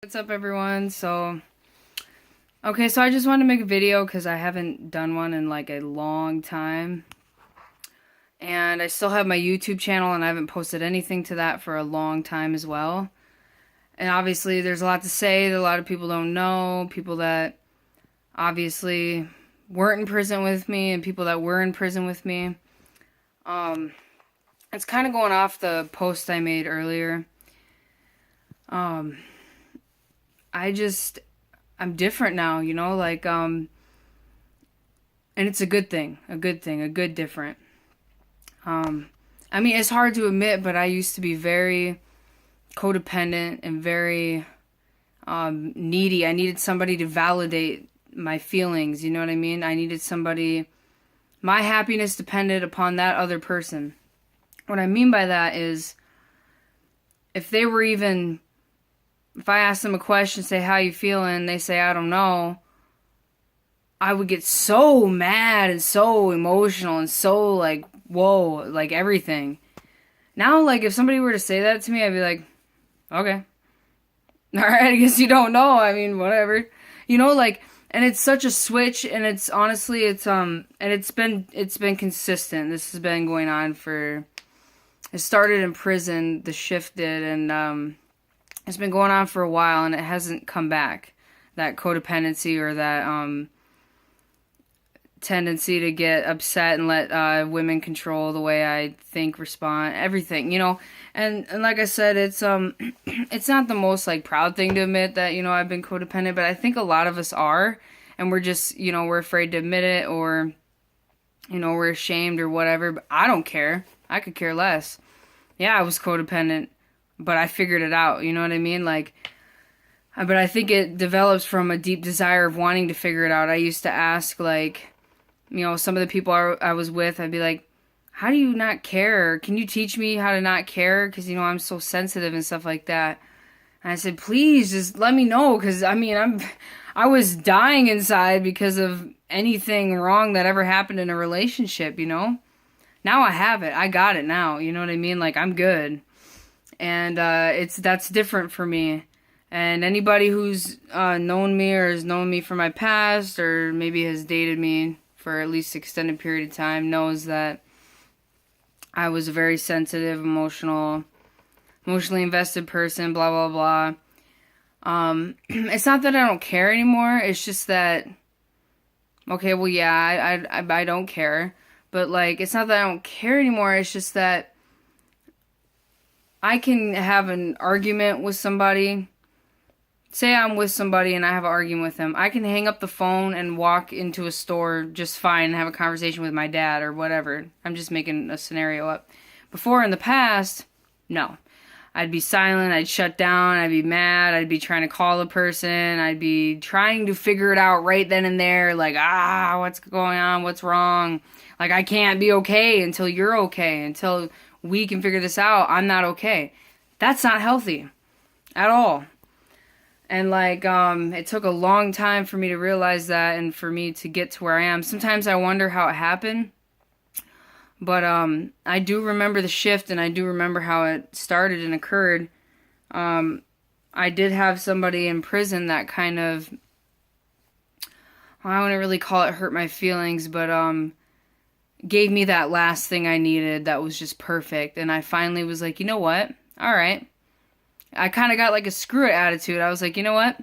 What's up, everyone? So I just wanted to make a video because I haven't done one in like a long time. And I still have my YouTube channel and I haven't posted anything to that for a long time as well. And obviously there's a lot to say that a lot of people don't know. People that obviously weren't in prison with me and people that were in prison with me. It's kind of going off the post I made earlier. I'm different now, and it's a good thing, a good different. I mean, it's hard to admit, but I used to be very codependent and very, needy. I needed somebody to validate my feelings, you know what I mean? I needed somebody, my happiness depended upon that other person. What I mean by that is, if I asked them a question, say, how you feeling? They say, I don't know. I would get so mad and so emotional and so like, whoa, like everything. Now, like, if somebody were to say that to me, I'd be like, okay. Alright, I guess you don't know. I mean, whatever. And it's such a switch, and it's honestly, and it's been consistent. This has been going on it started in prison, the shift did, and, it's been going on for a while, and it hasn't come back. That codependency or that tendency to get upset and let women control the way I think, respond, everything, And like I said, it's it's not the most like proud thing to admit that I've been codependent, but I think a lot of us are, and we're just we're afraid to admit it, or we're ashamed or whatever. But I don't care. I could care less. Yeah, I was codependent. But I figured it out, you know what I mean? But I think it develops from a deep desire of wanting to figure it out. I used to ask, some of the people I was with, I'd be like, how do you not care? Can you teach me how to not care? Because, I'm so sensitive and stuff like that. And I said, please, just let me know. Because, I was dying inside because of anything wrong that ever happened in a relationship, Now I have it. I got it now, you know what I mean? I'm good. And that's different for me. And anybody who's known me or has known me from my past, or maybe has dated me for at least extended period of time, knows that I was a very sensitive, emotionally invested person, blah, blah, blah. It's not that I don't care anymore. It's just that, okay, well, yeah, I don't care. But, it's not that I don't care anymore. It's just that I can have an argument with somebody. Say I'm with somebody and I have an argument with them. I can hang up the phone and walk into a store just fine and have a conversation with my dad or whatever. I'm just making a scenario up. Before, in the past, no. I'd be silent, I'd shut down, I'd be mad, I'd be trying to call the person, I'd be trying to figure it out right then and there, what's going on, what's wrong? I can't be okay until you're okay, until we can figure this out. I'm not okay. That's not healthy at all. And it took a long time for me to realize that, and for me to get to where I am. Sometimes I wonder how it happened, but I do remember the shift, and I do remember how it started and occurred. I did have somebody in prison that kind of, I wouldn't really call it hurt my feelings, but gave me that last thing I needed that was just perfect. And I finally was like, you know what? All right. I kind of got a screw it attitude. I was like, you know what?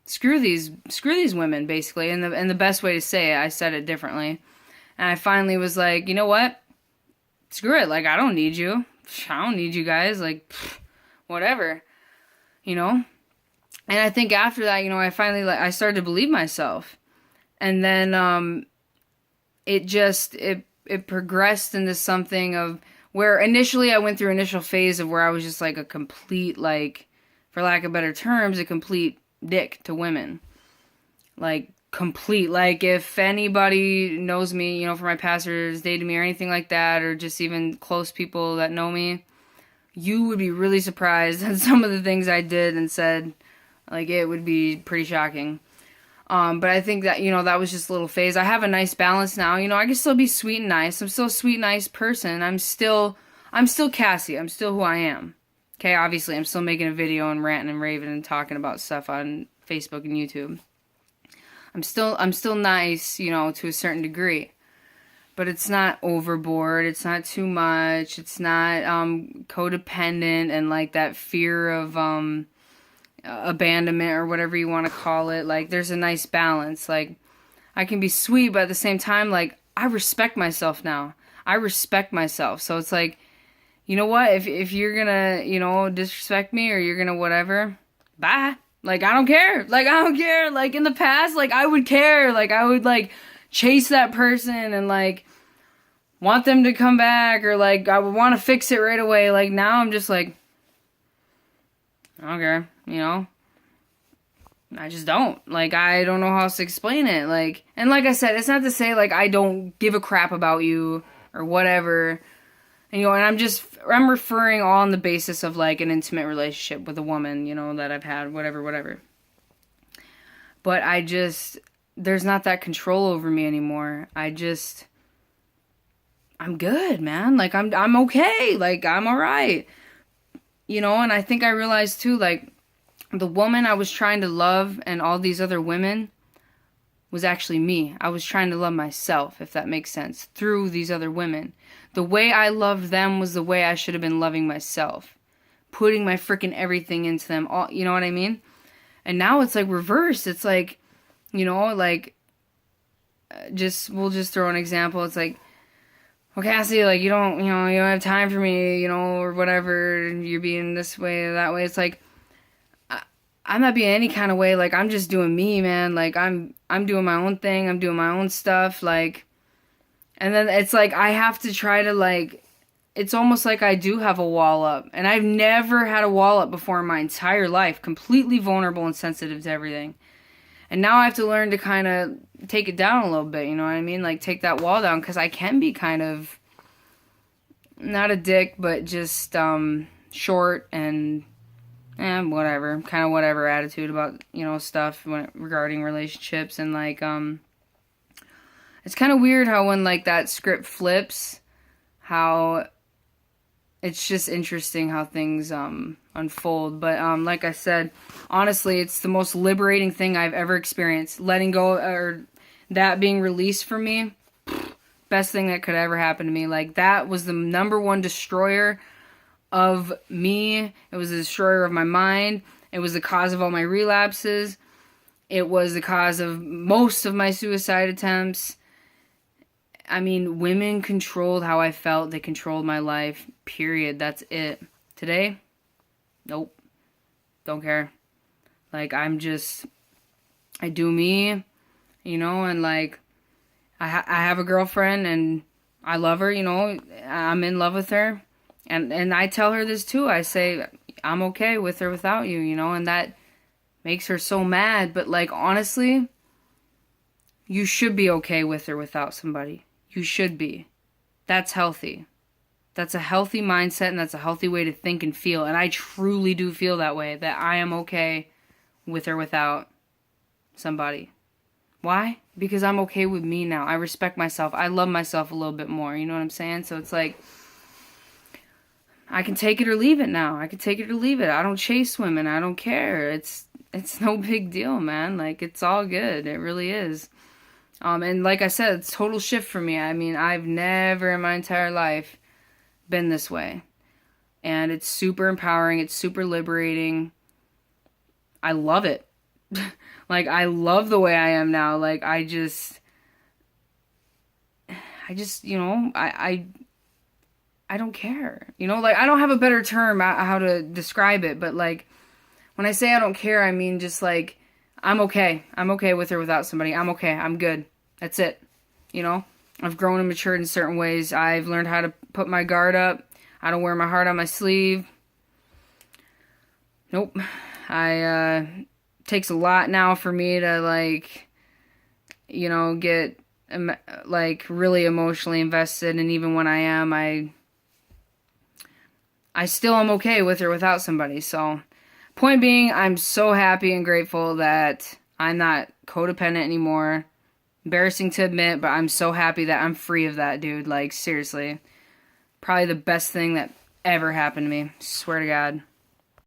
Screw these women, basically. And the best way to say it, I said it differently. And I finally was like, you know what? Screw it. I don't need you. I don't need you guys. Whatever. And I think after that, I finally, I started to believe myself. And then, it progressed into something of where initially I went through initial phase of where I was just a complete, for lack of better terms, a complete dick to women. Complete. If anybody knows me, from my past or has dated me or anything like that, or just even close people that know me, you would be really surprised at some of the things I did and said. It would be pretty shocking. But I think that, that was just a little phase. I have a nice balance now. I can still be sweet and nice. I'm still a sweet, nice person. I'm still Cassie. I'm still who I am. Okay, obviously, I'm still making a video and ranting and raving and talking about stuff on Facebook and YouTube. I'm still nice, you know, to a certain degree. But it's not overboard. It's not too much. It's not codependent and like that fear of abandonment or whatever you want to call it. Like, there's a nice balance. Like, I can be sweet, but at the same time, like, I respect myself now. I respect myself. So it's like, you know what? If you're gonna, you know, disrespect me or you're gonna whatever, bye. Like, I don't care. Like, I don't care. Like, in the past, like, I would care. Like, I would, like, chase that person and, like, want them to come back, or, like, I would want to fix it right away. Like, now I'm just, like, I don't care, you know? I just don't. Like, I don't know how else to explain it. Like, and like I said, it's not to say, like, I don't give a crap about you or whatever. And, you know, and I'm referring all on the basis of, like, an intimate relationship with a woman, you know, that I've had, whatever. But there's not that control over me anymore. I'm good, man. Like, I'm okay. Like, I'm alright. You know, and I think I realized, too, like, the woman I was trying to love and all these other women was actually me. I was trying to love myself, if that makes sense, through these other women. The way I loved them was the way I should have been loving myself. Putting my freaking everything into them. All, you know what I mean? And now it's like reversed. It's like, you know, like, we'll just throw an example. It's like, well, Cassie, like, you don't have time for me, you know, or whatever. You're being this way or that way. It's like, I'm not being any kind of way. Like, I'm just doing me, man. Like, I'm doing my own thing. I'm doing my own stuff. Like, and then it's like, I have to try to, like, it's almost like I do have a wall up. And I've never had a wall up before in my entire life. Completely vulnerable and sensitive to everything. And now I have to learn to kind of take it down a little bit, you know what I mean? Like, take that wall down, because I can be kind of, not a dick, but just short and whatever, kind of whatever attitude about, you know, stuff regarding relationships. And, like, it's kind of weird how when, like, that script flips, how it's just interesting how things unfold. But like I said, honestly, it's the most liberating thing I've ever experienced. Letting go, or that being released from me, best thing that could ever happen to me. Like, that was the number one destroyer of me. It was the destroyer of my mind. It was the cause of all my relapses. It was the cause of most of my suicide attempts. I mean, women controlled how I felt. They controlled my life. Period. That's it. Today, nope. Don't care. Like, I do me, you know, and, like, I have a girlfriend and I love her, you know. I'm in love with her. And I tell her this too. I say, I'm okay with or without you, you know, and that makes her so mad. But, like, honestly, you should be okay with or without somebody. You should be. That's healthy. That's a healthy mindset, and that's a healthy way to think and feel. And I truly do feel that way, that I am okay with or without somebody. Why? Because I'm okay with me now. I respect myself. I love myself a little bit more. You know what I'm saying? So it's like, I can take it or leave it now. I can take it or leave it. I don't chase women. I don't care. It's no big deal, man. Like, it's all good. It really is. And like I said, it's a total shift for me. I mean, I've never in my entire life been this way. And it's super empowering. It's super liberating. I love it. Like, I love the way I am now. Like, I just, you know, I don't care. You know, like, I don't have a better term how to describe it, but, like, when I say I don't care, I mean just, like, I'm okay. I'm okay with or without somebody. I'm okay. I'm good. That's it. You know, I've grown and matured in certain ways. I've learned how to put my guard up. I don't wear my heart on my sleeve. Nope. Takes a lot now for me to, like, you know, get, like, really emotionally invested. And even when I am, I still am okay with or without somebody. So, point being, I'm so happy and grateful that I'm not codependent anymore. Embarrassing to admit, but I'm so happy that I'm free of that, dude. Like, seriously. Probably the best thing that ever happen to me. Swear to God.